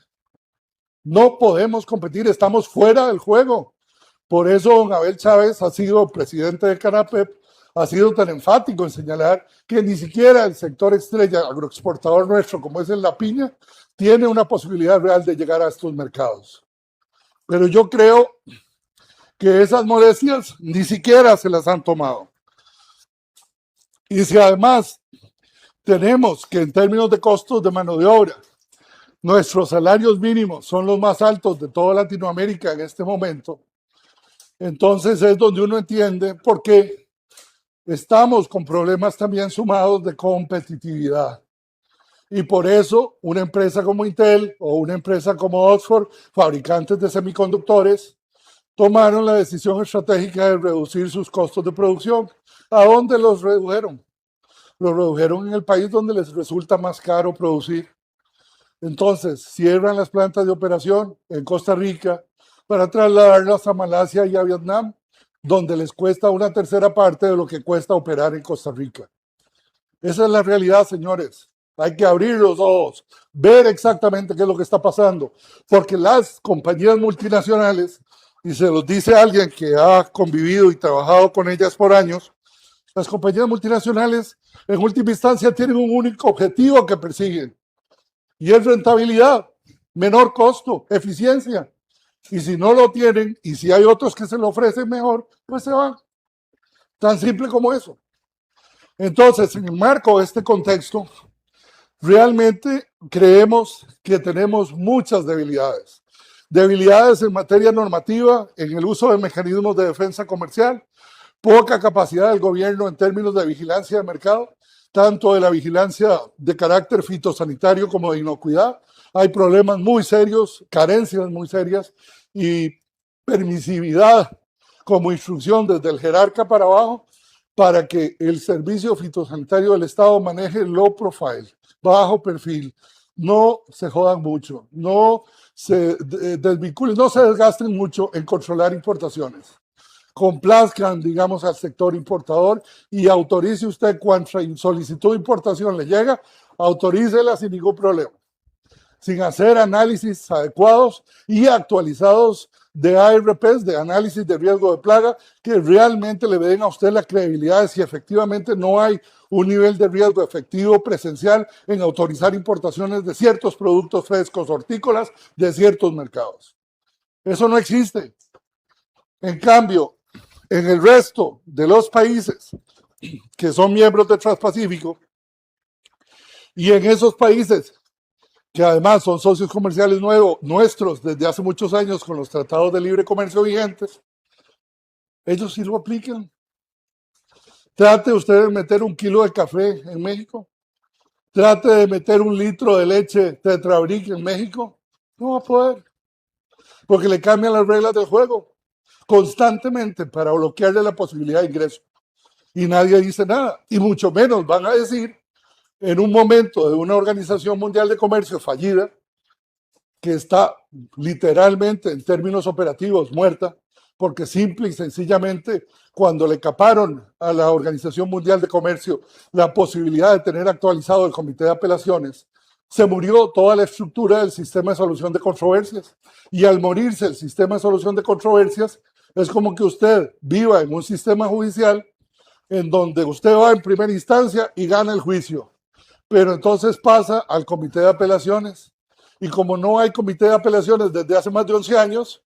No podemos competir, estamos fuera del juego. Por eso don Abel Chávez ha sido presidente de Canapep, ha sido tan enfático en señalar que ni siquiera el sector estrella agroexportador nuestro, como es en la piña, tiene una posibilidad real de llegar a estos mercados. Pero yo creo que esas molestias ni siquiera se las han tomado. Y si además tenemos que en términos de costos de mano de obra, nuestros salarios mínimos son los más altos de toda Latinoamérica en este momento, entonces es donde uno entiende por qué estamos con problemas también sumados de competitividad. Y por eso una empresa como Intel o una empresa como Oxford, fabricantes de semiconductores, tomaron la decisión estratégica de reducir sus costos de producción. ¿A dónde los redujeron? Los redujeron en el país donde les resulta más caro producir. Entonces, cierran las plantas de operación en Costa Rica para trasladarlas a Malasia y a Vietnam, donde les cuesta una tercera parte de lo que cuesta operar en Costa Rica. Esa es la realidad, señores. Hay que abrir los ojos, ver exactamente qué es lo que está pasando, porque las compañías multinacionales, y se los dice alguien que ha convivido y trabajado con ellas por años, las compañías multinacionales en última instancia tienen un único objetivo que persiguen, y es rentabilidad, menor costo, eficiencia. Y si no lo tienen, y si hay otros que se lo ofrecen mejor, pues se van. Tan simple como eso. Entonces, en el marco de este contexto, realmente creemos que tenemos muchas debilidades. Debilidades en materia normativa, en el uso de mecanismos de defensa comercial, poca capacidad del gobierno en términos de vigilancia de mercado, tanto de la vigilancia de carácter fitosanitario como de inocuidad. Hay problemas muy serios, carencias muy serias y permisividad como instrucción desde el jerarca para abajo para que el servicio fitosanitario del Estado maneje low profile, bajo perfil. No se jodan mucho, no se desvinculen, no se desgasten mucho en controlar importaciones. Complazcan, digamos, al sector importador y autorice usted cuando solicitud de importación le llega, autorícela sin ningún problema, sin hacer análisis adecuados y actualizados de ARPs, de análisis de riesgo de plaga, que realmente le den a usted la credibilidad de si efectivamente no hay un nivel de riesgo efectivo presencial en autorizar importaciones de ciertos productos frescos hortícolas de ciertos mercados. Eso no existe. En cambio, en el resto de los países que son miembros del Transpacífico y en esos países que además son socios comerciales nuestros desde hace muchos años con los tratados de libre comercio vigentes, ellos sí lo aplican. Trate usted de meter 1 kilo de café en México, trate de meter 1 litro de leche Tetra Brick en México, no va a poder, porque le cambian las reglas del juego constantemente para bloquearle la posibilidad de ingreso. Y nadie dice nada, y mucho menos van a decir en un momento de una Organización Mundial de Comercio fallida, que está literalmente en términos operativos muerta, porque simple y sencillamente cuando le caparon a la Organización Mundial de Comercio la posibilidad de tener actualizado el Comité de Apelaciones, se murió toda la estructura del sistema de solución de controversias. Y al morirse el sistema de solución de controversias, es como que usted viva en un sistema judicial en donde usted va en primera instancia y gana el juicio, pero entonces pasa al Comité de Apelaciones. Y como no hay Comité de Apelaciones desde hace más de 11 años,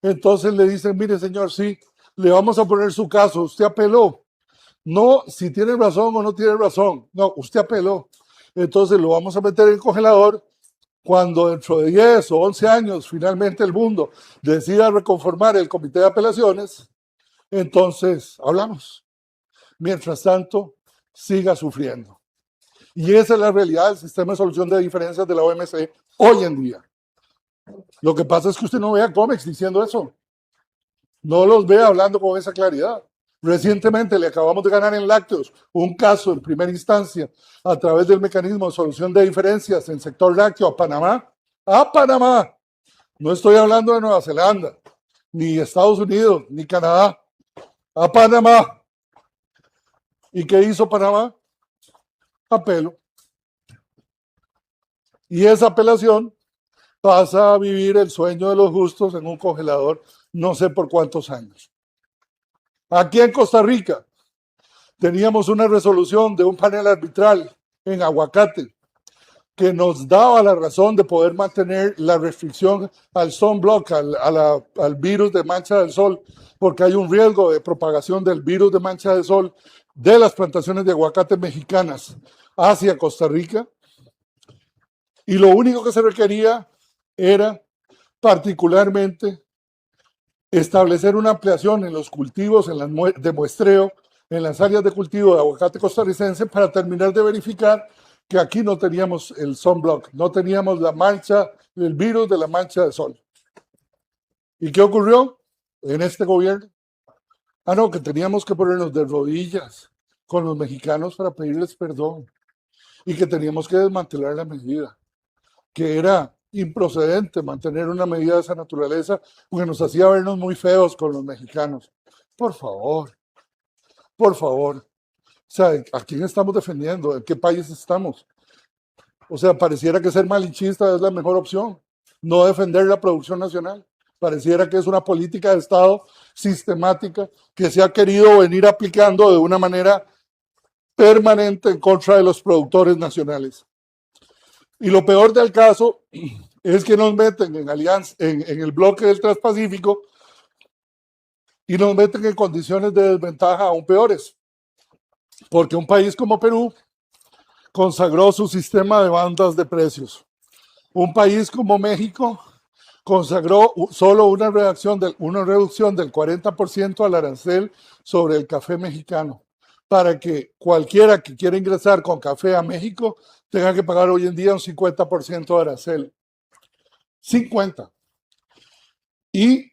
entonces le dicen, mire señor, sí, le vamos a poner su caso, usted apeló. No si tiene razón o no tiene razón, no, usted apeló. Entonces lo vamos a meter en el congelador. Cuando dentro de 10 o 11 años finalmente el mundo decida reconformar el Comité de Apelaciones, entonces hablamos. Mientras tanto, siga sufriendo. Y esa es la realidad del sistema de solución de diferencias de la OMC hoy en día. Lo que pasa es que usted no ve a Comex diciendo eso. No los ve hablando con esa claridad. Recientemente le acabamos de ganar en lácteos un caso en primera instancia a través del mecanismo de solución de diferencias en sector lácteo a Panamá. ¡A Panamá! No estoy hablando de Nueva Zelanda, ni Estados Unidos, ni Canadá. ¡A Panamá! ¿Y qué hizo Panamá? Apelo. Y esa apelación pasa a vivir el sueño de los justos en un congelador no sé por cuántos años. Aquí en Costa Rica teníamos una resolución de un panel arbitral en aguacate que nos daba la razón de poder mantener la restricción al sunblock, al virus de mancha del sol, porque hay un riesgo de propagación del virus de mancha del sol de las plantaciones de aguacate mexicanas hacia Costa Rica. Y lo único que se requería era particularmente establecer una ampliación en los cultivos de muestreo, en las áreas de cultivo de aguacate costarricense para terminar de verificar que aquí no teníamos el sunblock, no teníamos la mancha, el virus de la mancha de sol. ¿Y qué ocurrió en este gobierno? Ah, no, que teníamos que ponernos de rodillas con los mexicanos para pedirles perdón y que teníamos que desmantelar la medida, que era improcedente mantener una medida de esa naturaleza porque nos hacía vernos muy feos con los mexicanos. Por favor, por favor. O sea, ¿a quién estamos defendiendo? ¿En qué país estamos? O sea, pareciera que ser malinchista es la mejor opción, no defender la producción nacional. Pareciera que es una política de Estado sistemática que se ha querido venir aplicando de una manera permanente en contra de los productores nacionales. Y lo peor del caso es que nos meten en alianza, en el bloque del Transpacífico y nos meten en condiciones de desventaja aún peores. Porque un país como Perú consagró su sistema de bandas de precios. Un país como México consagró solo una reducción del 40% al arancel sobre el café mexicano, para que cualquiera que quiera ingresar con café a México tenga que pagar hoy en día un 50% de arancel. 50%. Y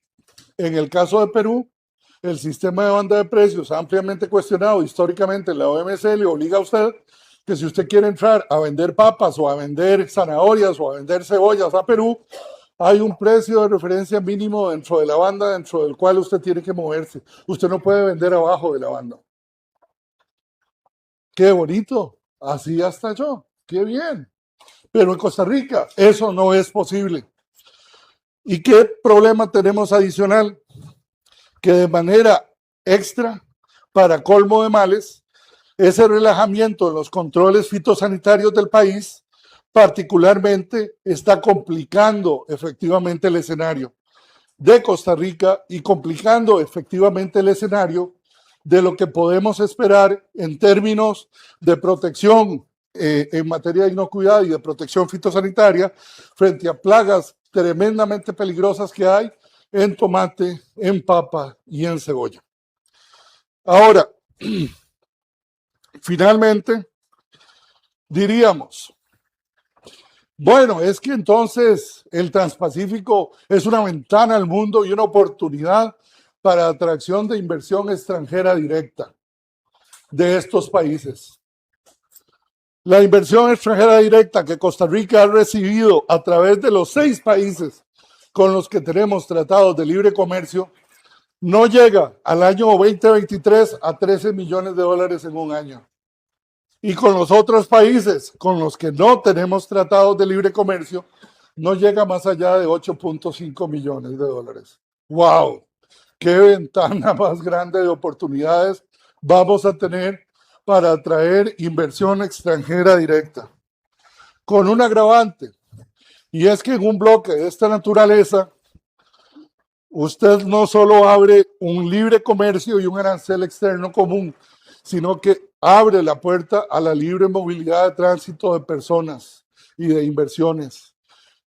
en el caso de Perú, el sistema de banda de precios ampliamente cuestionado históricamente en la OMC le obliga a usted que si usted quiere entrar a vender papas o a vender zanahorias o a vender cebollas a Perú, Hay un precio de referencia mínimo dentro de la banda, dentro del cual usted tiene que moverse. Usted no puede vender abajo de la banda. Qué bonito, así ya está yo, qué bien. Pero en Costa Rica eso no es posible. ¿Y qué problema tenemos adicional? Que de manera extra, para colmo de males, ese relajamiento en los controles fitosanitarios del país particularmente está complicando efectivamente el escenario de Costa Rica y complicando efectivamente el escenario de lo que podemos esperar en términos de protección en materia de inocuidad y de protección fitosanitaria frente a plagas tremendamente peligrosas que hay en tomate, en papa y en cebolla. Ahora, finalmente, diríamos, bueno, es que entonces el Transpacífico es una ventana al mundo y una oportunidad para atracción de inversión extranjera directa de estos países. La inversión extranjera directa que Costa Rica ha recibido a través de los 6 países con los que tenemos tratados de libre comercio no llega al año 2023 a 13 millones de dólares en un año. Y con los otros países con los que no tenemos tratados de libre comercio, no llega más allá de 8.5 millones de dólares. ¡Wow! ¡Qué ventana más grande de oportunidades vamos a tener para atraer inversión extranjera directa! Con un agravante, y es que en un bloque de esta naturaleza, usted no solo abre un libre comercio y un arancel externo común, sino que abre la puerta a la libre movilidad de tránsito de personas y de inversiones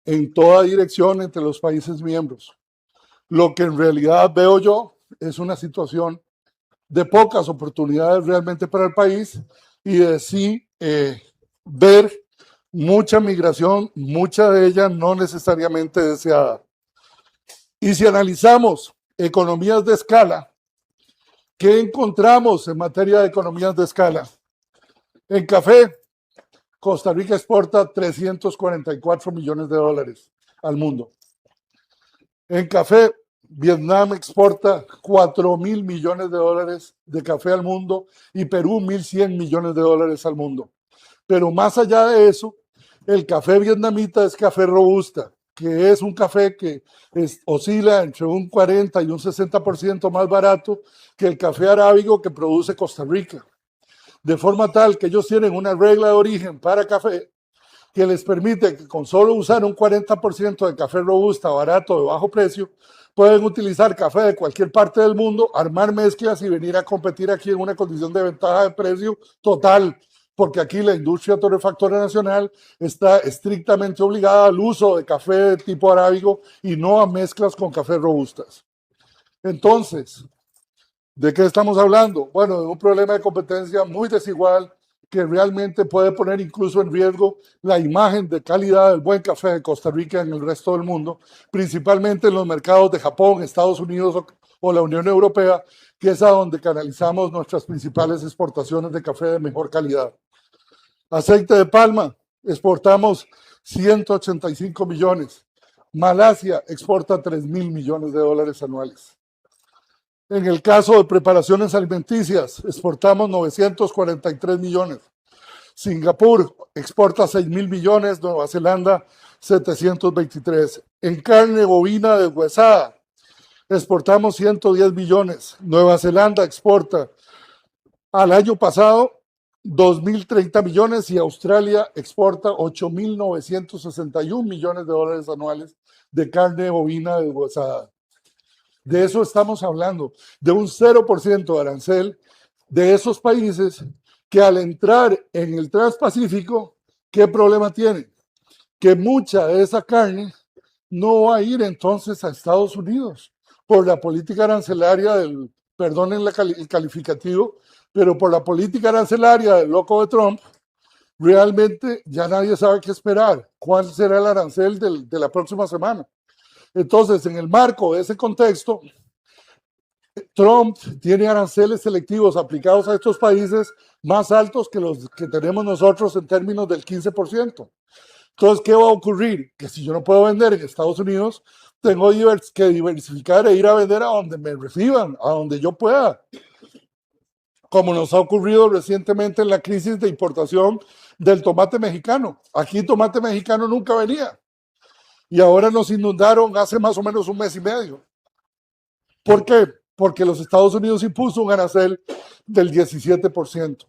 en toda dirección entre los países miembros. Lo que en realidad veo yo es una situación de pocas oportunidades realmente para el país y de sí ver mucha migración, mucha de ella no necesariamente deseada. Y si analizamos economías de escala, ¿qué encontramos en materia de economías de escala? En café, Costa Rica exporta 344 millones de dólares al mundo. En café, Vietnam exporta 4.000 millones de dólares de café al mundo y Perú 1.100 millones de dólares al mundo. Pero más allá de eso, el café vietnamita es café robusta, que es un café que oscila entre un 40 y un 60% más barato que el café arábigo que produce Costa Rica. De forma tal que ellos tienen una regla de origen para café que les permite que con solo usar un 40% de café robusta, barato, de bajo precio, pueden utilizar café de cualquier parte del mundo, armar mezclas y venir a competir aquí en una condición de ventaja de precio total, porque aquí la industria torrefactora nacional está estrictamente obligada al uso de café de tipo arábigo y no a mezclas con cafés robustas. Entonces, ¿de qué estamos hablando? Bueno, de un problema de competencia muy desigual que realmente puede poner incluso en riesgo la imagen de calidad del buen café de Costa Rica en el resto del mundo, principalmente en los mercados de Japón, Estados Unidos o la Unión Europea, que es a donde canalizamos nuestras principales exportaciones de café de mejor calidad. Aceite de palma, exportamos 185 millones. Malasia exporta 3.000 millones de dólares anuales. En el caso de preparaciones alimenticias, exportamos 943 millones. Singapur exporta 6.000 millones, Nueva Zelanda 723. En carne bovina deshuesada, exportamos 110 millones. Nueva Zelanda exporta al año pasado 2.030 millones y Australia exporta 8.961 millones de dólares anuales de carne bovina deshuesada. De eso estamos hablando, de un 0% de arancel de esos países que al entrar en el Transpacífico, ¿qué problema tienen? Que mucha de esa carne no va a ir entonces a Estados Unidos por la política arancelaria del, perdonen el calificativo, pero por la política arancelaria del loco de Trump, realmente ya nadie sabe qué esperar. ¿Cuál será el arancel de la próxima semana? Entonces, en el marco de ese contexto, Trump tiene aranceles selectivos aplicados a estos países más altos que los que tenemos nosotros en términos del 15%. Entonces, ¿qué va a ocurrir? Que si yo no puedo vender en Estados Unidos, tengo que diversificar e ir a vender a donde me reciban, a donde yo pueda, como nos ha ocurrido recientemente en la crisis de importación del tomate mexicano. Aquí tomate mexicano nunca venía y ahora nos inundaron hace más o menos un mes y medio. ¿Por qué? Porque los Estados Unidos impuso un arancel del 17%.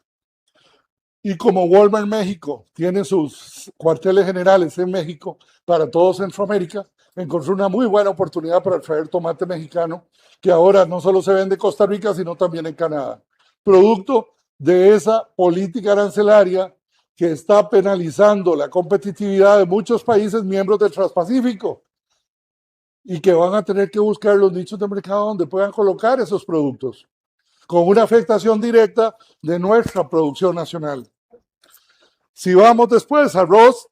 Y como Walmart México tiene sus cuarteles generales en México para todo Centroamérica, encontró una muy buena oportunidad para traer tomate mexicano, que ahora no solo se vende en Costa Rica, sino también en Canadá. Producto de esa política arancelaria que está penalizando la competitividad de muchos países miembros del Transpacífico y que van a tener que buscar los nichos de mercado donde puedan colocar esos productos, con una afectación directa de nuestra producción nacional. Si vamos después, arroz,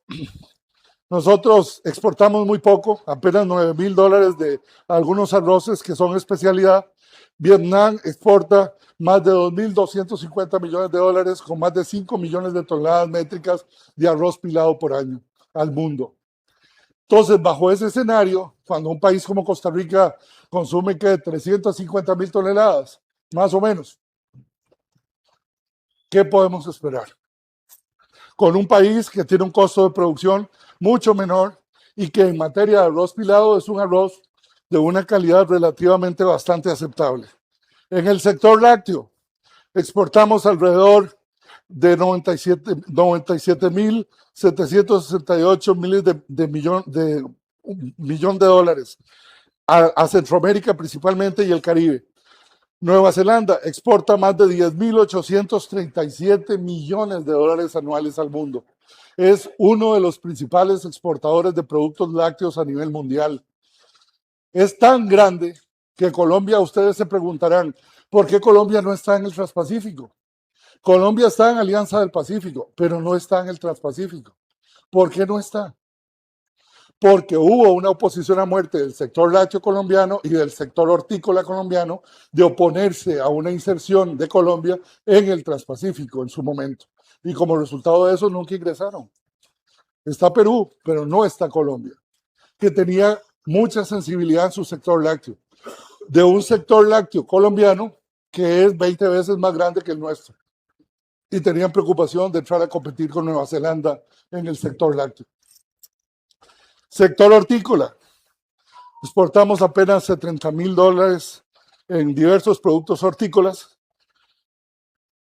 nosotros exportamos muy poco, apenas $9,000 de algunos arroces que son especialidad. Vietnam exporta más de $2,250 millones con más de 5 millones de toneladas métricas de arroz pilado por año al mundo. Entonces, bajo ese escenario, cuando un país como Costa Rica consume que 350,000 toneladas, más o menos, ¿qué podemos esperar? Con un país que tiene un costo de producción mucho menor y que en materia de arroz pilado es un arroz de una calidad relativamente bastante aceptable. En el sector lácteo, exportamos alrededor de 97,768 miles de millón de dólares a Centroamérica principalmente y el Caribe. Nueva Zelanda exporta más de 10,837 millones de dólares anuales al mundo. Es uno de los principales exportadores de productos lácteos a nivel mundial. Es tan grande que Colombia, ustedes se preguntarán, ¿por qué Colombia no está en el Transpacífico? Colombia está en Alianza del Pacífico, pero no está en el Transpacífico. ¿Por qué no está? Porque hubo una oposición a muerte del sector lácteo colombiano y del sector hortícola colombiano de oponerse a una inserción de Colombia en el Transpacífico en su momento. Y como resultado de eso nunca ingresaron. Está Perú, pero no está Colombia, que tenía mucha sensibilidad en su sector lácteo, de un sector lácteo colombiano que es 20 veces más grande que el nuestro. Y tenían preocupación de entrar a competir con Nueva Zelanda en el sector lácteo. Sector hortícola. Exportamos apenas $70,000 en diversos productos hortícolas.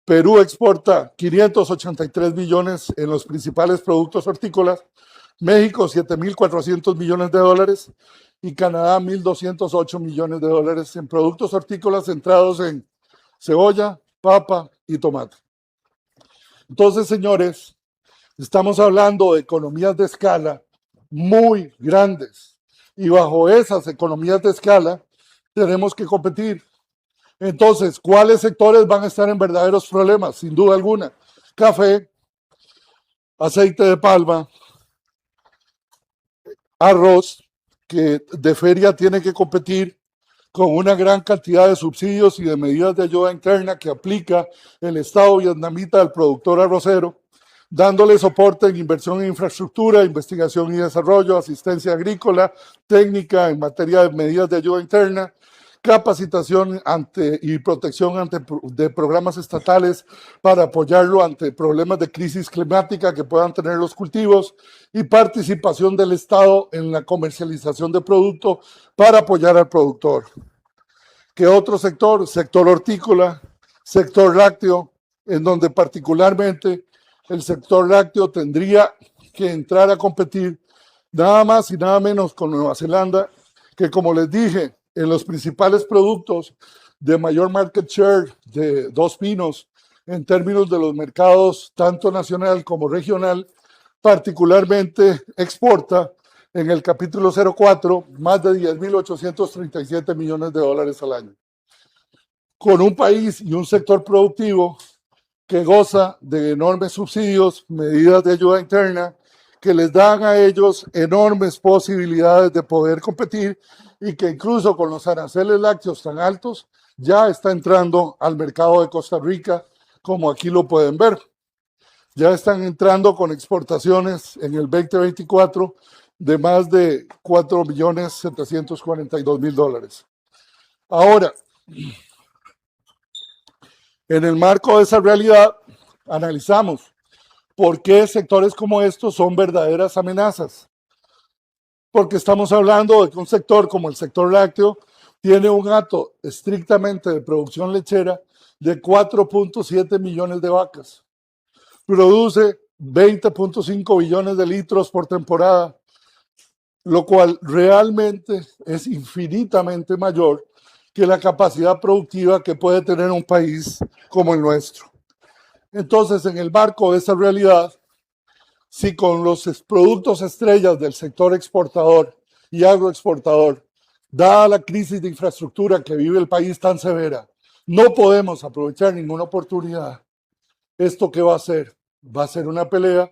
Perú exporta 583 millones en los principales productos hortícolas. México, 7,400 millones de dólares. Y Canadá, 1,208 millones de dólares en productos hortícolas centrados en cebolla, papa y tomate. Entonces, señores, estamos hablando de economías de escala muy grandes y bajo esas economías de escala tenemos que competir. Entonces, ¿cuáles sectores van a estar en verdaderos problemas? Sin duda alguna, café, aceite de palma, arroz, que de feria tiene que competir con una gran cantidad de subsidios y de medidas de ayuda interna que aplica el Estado vietnamita al productor arrocero, dándole soporte en inversión en infraestructura, investigación y desarrollo, asistencia agrícola, técnica en materia de medidas de ayuda interna, capacitación y protección de programas estatales para apoyarlo ante problemas de crisis climática que puedan tener los cultivos y participación del Estado en la comercialización de productos para apoyar al productor. ¿Qué otro sector? Sector hortícola, sector lácteo, en donde particularmente el sector lácteo tendría que entrar a competir nada más y nada menos con Nueva Zelanda, que como les dije, en los principales productos de mayor market share de Dos Pinos, en términos de los mercados tanto nacional como regional, particularmente exporta en el capítulo 04 más de 10,837 millones de dólares al año. Con un país y un sector productivo que goza de enormes subsidios, medidas de ayuda interna, que les dan a ellos enormes posibilidades de poder competir y que incluso con los aranceles lácteos tan altos ya está entrando al mercado de Costa Rica, como aquí lo pueden ver. ya están entrando con exportaciones en el 2024 de más de $4.742.000. Ahora, en el marco de esa realidad, analizamos por qué sectores como estos son verdaderas amenazas. Porque estamos hablando de que un sector como el sector lácteo tiene un hato estrictamente de producción lechera de 4.7 millones de vacas. Produce 20.5 billones de litros por temporada, lo cual realmente es infinitamente mayor que la capacidad productiva que puede tener un país como el nuestro. Entonces, en el marco de esa realidad, si con los productos estrellas del sector exportador y agroexportador, dada la crisis de infraestructura que vive el país tan severa, no podemos aprovechar ninguna oportunidad, ¿esto qué va a hacer? Va a ser una pelea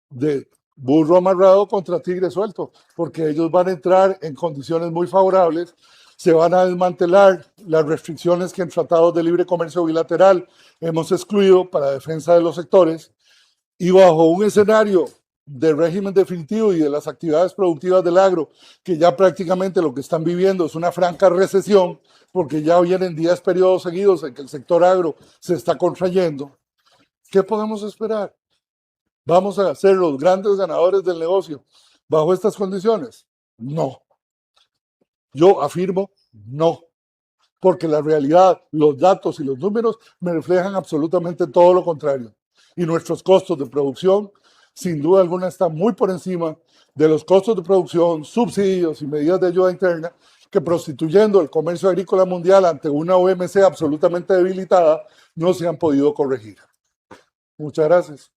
de burro amarrado contra tigre suelto, porque ellos van a entrar en condiciones muy favorables, se van a desmantelar las restricciones que en tratados de libre comercio bilateral hemos excluido para defensa de los sectores, y bajo un escenario de régimen definitivo y de las actividades productivas del agro, que ya prácticamente lo que están viviendo es una franca recesión, porque ya vienen 10 periodos seguidos en que el sector agro se está contrayendo, ¿qué podemos esperar? ¿Vamos a ser los grandes ganadores del negocio bajo estas condiciones? No. Yo afirmo no, porque la realidad, los datos y los números me reflejan absolutamente todo lo contrario. Y nuestros costos de producción, sin duda alguna, están muy por encima de los costos de producción, subsidios y medidas de ayuda interna que, prostituyendo el comercio agrícola mundial ante una OMC absolutamente debilitada, no se han podido corregir. Muchas gracias.